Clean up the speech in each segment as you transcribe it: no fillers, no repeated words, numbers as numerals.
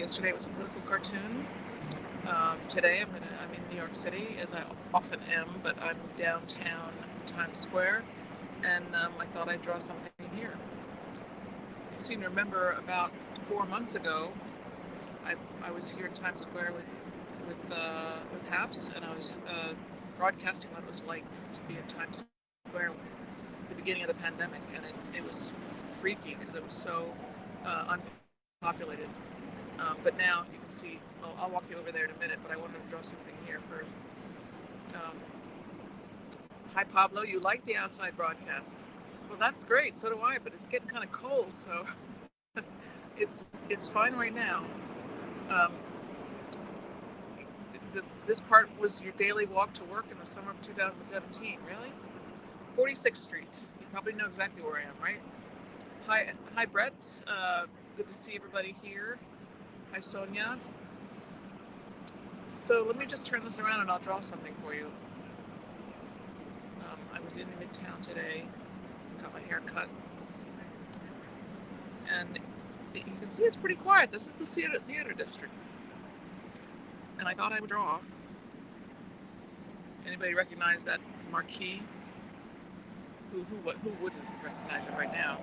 Yesterday it was a political cartoon. Today I'm in New York City, as I often am, but I'm downtown Times Square, and I thought I'd draw something here. You seem to remember about 4 months ago, I was here in Times Square with Haps, and I was broadcasting what it was like to be in Times Square at the beginning of the pandemic, and it was freaky because it was so unpopulated. But now you can see, well, I'll walk you over there in a minute, but I wanted to draw something here first. Hi, Pablo, you like the outside broadcast? Well, that's great, so do I, but it's getting kind of cold, so it's fine right now. This part was your daily walk to work in the summer of 2017, really? 46th Street. You probably know exactly where I am, right? Hi, Brett. Good to see everybody here. Hi, Sonia. So let me just turn this around and I'll draw something for you. I was in Midtown today, got my hair cut, and you can see it's pretty quiet. This is the theater district, and I thought I would draw. Anybody recognize that marquee? Who wouldn't recognize it right now?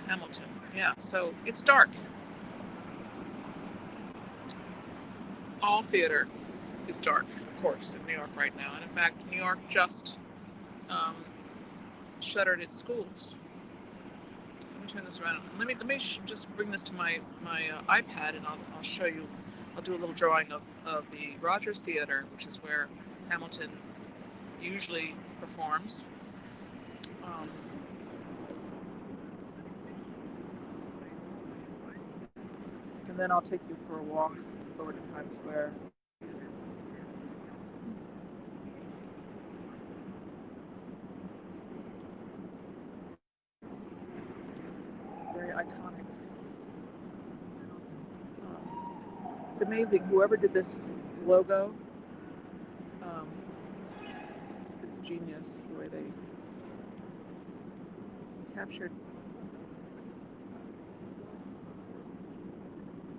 Hamilton. Yeah. So it's dark. All theater is dark, of course, in New York right now. And in fact, New York just shuttered its schools. So let me turn this around. Let me just bring this to my iPad, and I'll show you. I'll do a little drawing of the Rogers Theater, which is where Hamilton usually performs. And then I'll take you for a walk over to Times Square. Very iconic. It's amazing. Whoever did this logo is genius. The way they captured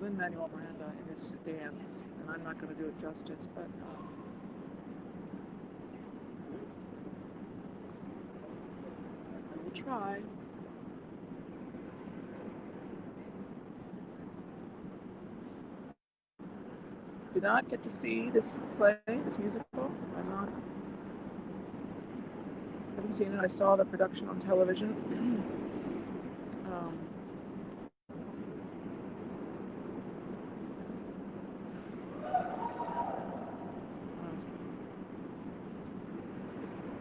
Lin-Manuel Miranda in his stance, and I'm not going to do it justice, but I will try. Did not get to see this play, this musical. Haven't seen it. I saw the production on television.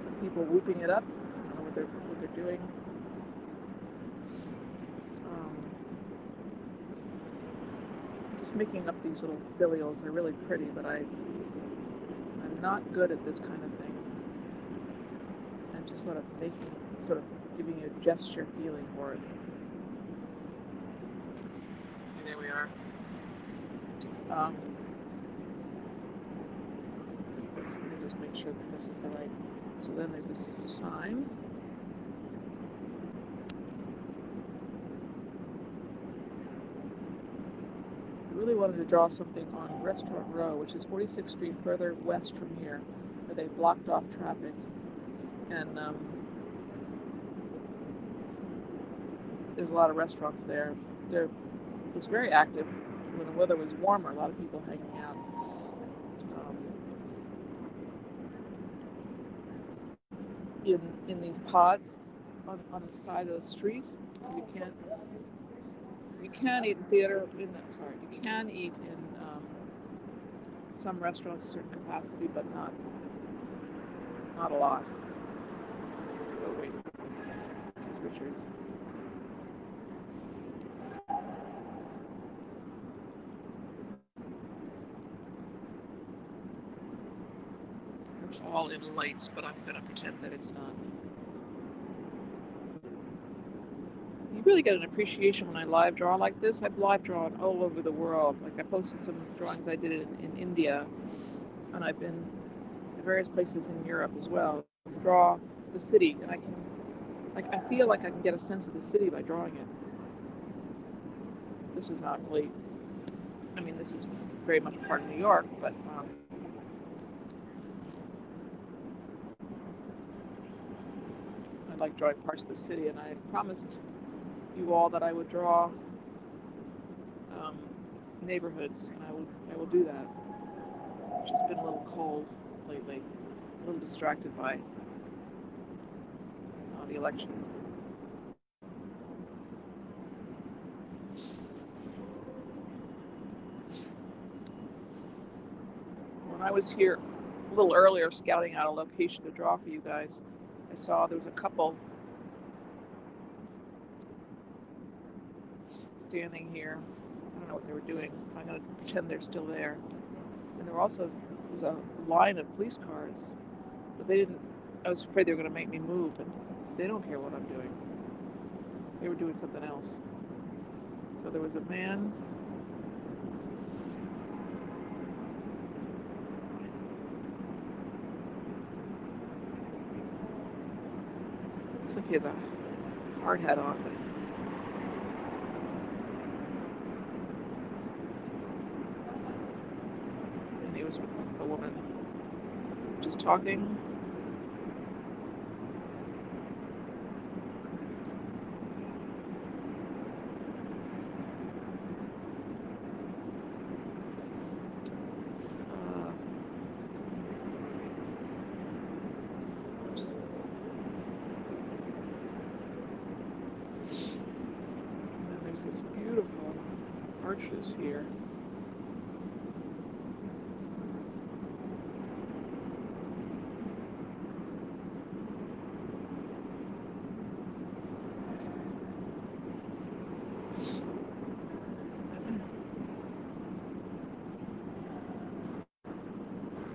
Some people whooping it up. I don't know what they're doing. Just making up these little filials. They're really pretty, but I'm not good at this kind of thing. I'm just sort of giving you a gesture feeling for it. Okay, there we are. Let me just make sure that this is the right. So then there's this sign. I really wanted to draw something on Restaurant Row, which is 46th Street further west from here, where they blocked off traffic. And there's a lot of restaurants there. It was very active. When the weather was warmer, a lot of people hanging out. In these pods on the side of the street. You can eat in theater. You can eat in some restaurants, a certain capacity, but not a lot. Oh wait, this is Richard's. It's all in lights, but I'm going to pretend that it's not. You really get an appreciation when I live draw like this. I've live drawn all over the world. Like I posted some drawings I did in India, and I've been to various places in Europe as well. Draw the city, and I feel like I can get a sense of the city by drawing it. The this is not really, I mean, this is very much part of New York, but I like drawing parts of the city, and I promised you all that I would draw neighborhoods, and I will do that. It's just been a little cold lately, a little distracted by the election. When I was here a little earlier scouting out a location to draw for you guys, I saw there was a couple standing here. I don't know what they were doing. I'm going to pretend they're still there. And there was a line of police cars, but they didn't, I was afraid they were going to make me move, but they don't care what I'm doing. They were doing something else. So there was a man. Looks like he has a hard hat on, but and he was with a woman just talking. These beautiful arches here.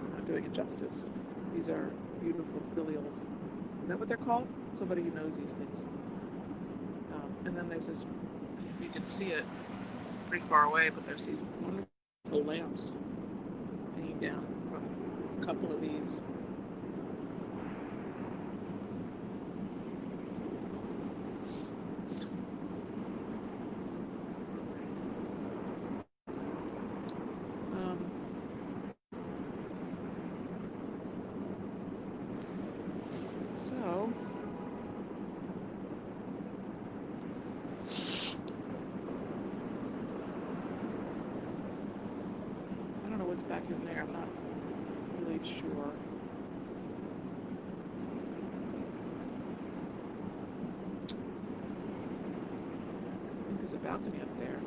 I'm not doing it justice. These are beautiful filials. Is that what they're called? Somebody who knows these things. And then there's this, you can see it pretty far away, but there's these wonderful lamps hanging down from a couple of these. So I don't know what's back in there. I'm not really sure. I think there's a balcony up there.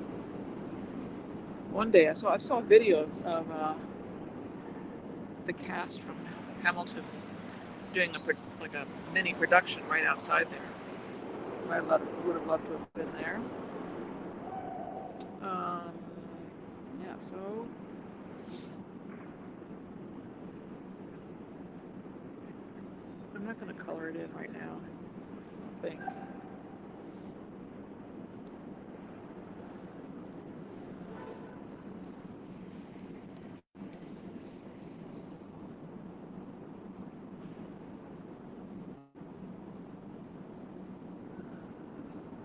One day I saw a video of the cast from Hamilton doing a mini production right outside there. I would have loved to have been there. Yeah, so I'm not going to color it in right now, I think.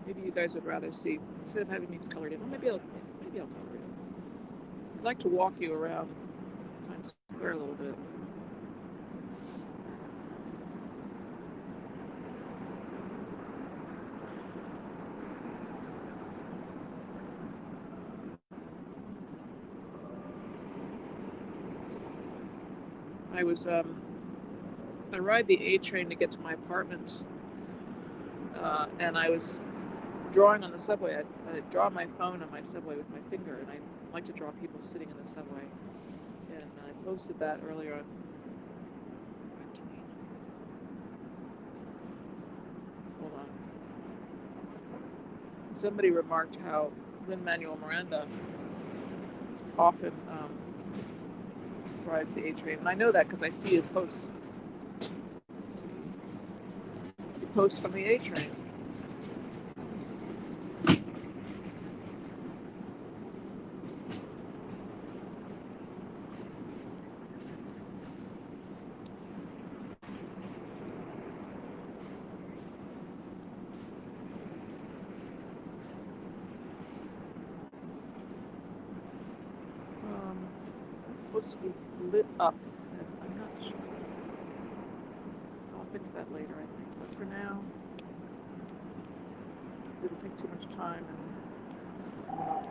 Maybe you guys would rather see, instead of having these colored in, well, maybe I'll color it in. I'd like to walk you around Times Square a little bit. I ride the A train to get to my apartment, and I was drawing on the subway. I draw my phone on my subway with my finger, and I like to draw people sitting in the subway. And I posted that earlier on. Hold on. Somebody remarked how Lin-Manuel Miranda often rides the A train, and I know that because I see his posts. He posts from the A train. supposed to be lit up. I'm not sure. I'll fix that later, I think. But for now, it'll take too much time, and I'll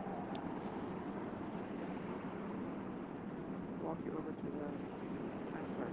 walk you over to the nice part.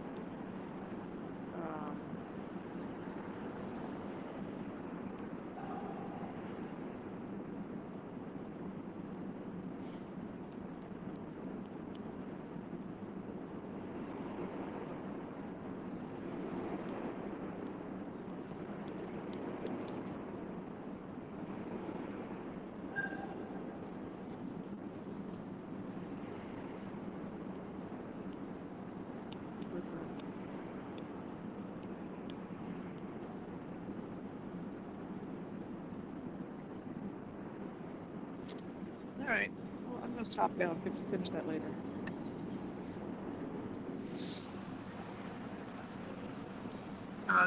All right. Well, I'm going to stop now and finish that later.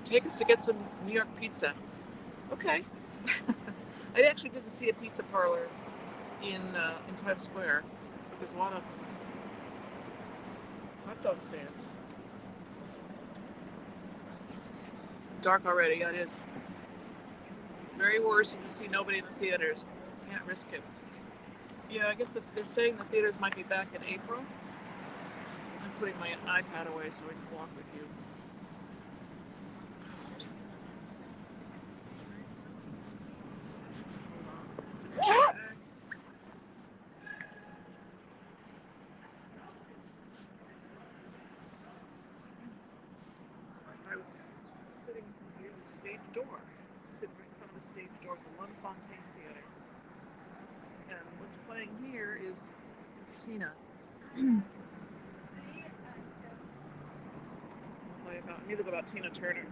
Take us to get some New York pizza. Okay. I actually didn't see a pizza parlor in Times Square, but there's a lot of hot dog stands. Dark already. Yeah, it is. Very worrisome to see nobody in the theaters. Can't risk it. Yeah, I guess they're saying the theaters might be back in April. I'm putting my iPad away so I can walk with you. I was sitting, here's a stage door, sitting right in front of the stage door of the Fontaine Theater. And what's playing here is Tina. Play music about Tina Turner,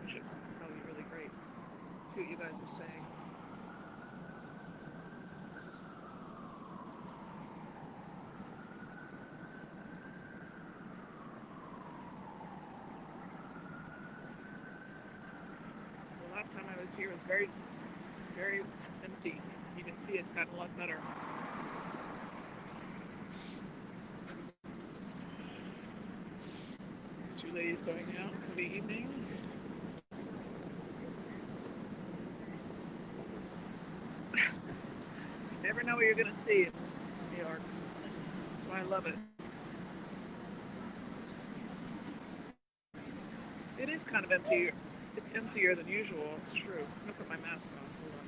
which is probably really great. See what you guys are saying. So last time I was here, it was very, very empty. You can see it's gotten a lot better. These two ladies going out for the evening. You never know what you're going to see in New York. That's why I love it. It is kind of empty. It's emptier than usual. It's true. I'm going to put my mask on. Hold on.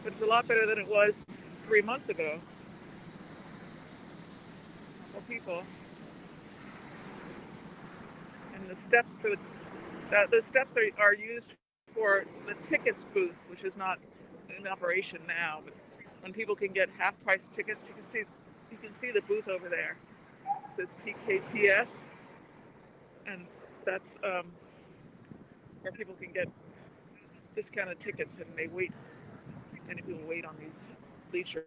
But it's a lot better than it was 3 months ago. More people. And the steps for the steps are used for the tickets booth, which is not in operation now. But when people can get half-price tickets, you can see the booth over there. It says TKTS, and that's where people can get discounted tickets, and they wait. Many people wait on these bleachers.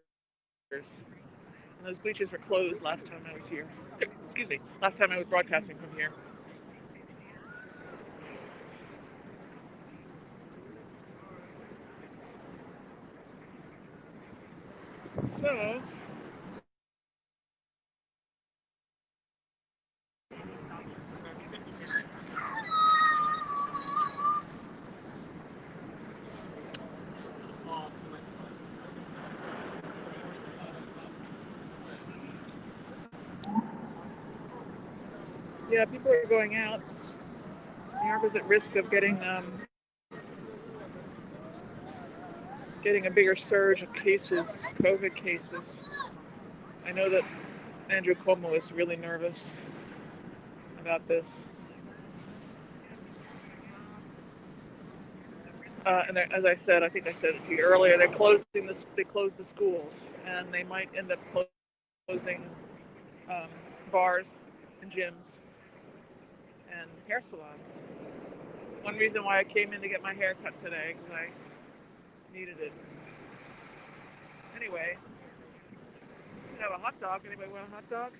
And those bleachers were closed last time I was here. Excuse me, last time I was broadcasting from here. So, yeah, people are going out. New York is at risk of getting a bigger surge of cases, COVID cases. I know that Andrew Cuomo is really nervous about this. And as I said, I think I said it to you earlier, they closed the schools, and they might end up closing bars and gyms and hair salons. One reason why I came in to get my hair cut today, because I needed it. Anyway, we have a hot dog. Anybody want a hot dog?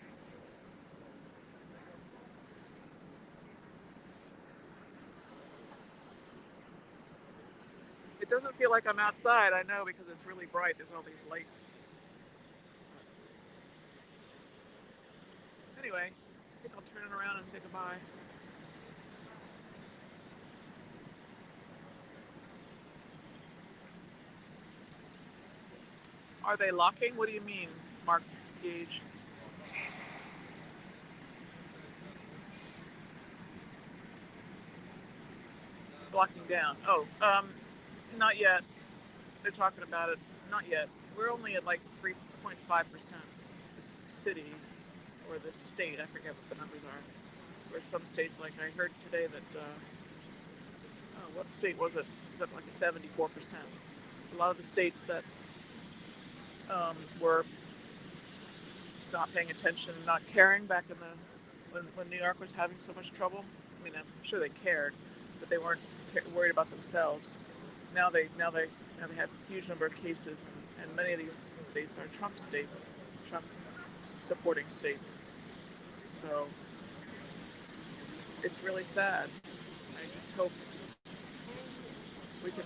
doesn't feel like I'm outside. I know because it's really bright. There's all these lights. Anyway, I think I'll turn it around and say goodbye. Are they locking? What do you mean, Mark Gage? Blocking down. Oh, not yet. They're talking about it. Not yet. We're only at like 3.5%. This city or the state, I forget what the numbers are. Where some states, like I heard today that, oh, what state was it? It was up like a 74%. A lot of the states that were not paying attention, not caring back in the when New York was having so much trouble. I mean, I'm sure they cared, but they weren't worried about themselves. Now they have a huge number of cases, and many of these states are Trump states, Trump supporting states. So it's really sad. I just hope we can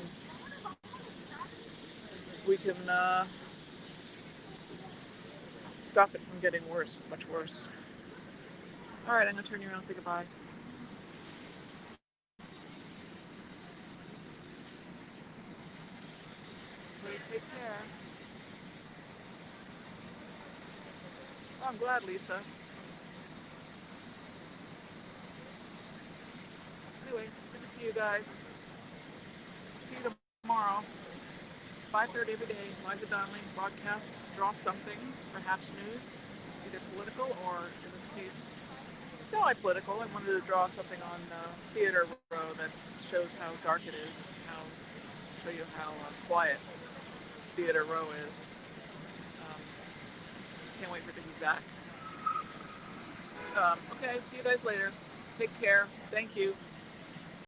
stop it from getting worse, much worse. All right, I'm gonna turn you around and say goodbye. Everybody take care. Oh, I'm glad, Lisa. Anyway, good to see you guys. See you tomorrow. 5:30 every day. Liza Donnelly broadcasts, draw something, perhaps news, either political or, in this case, semi-political. I wanted to draw something on Theater Row that shows how dark it is, show you how quiet Theater Row is. Can't wait for it to be back. Okay, see you guys later. Take care. Thank you.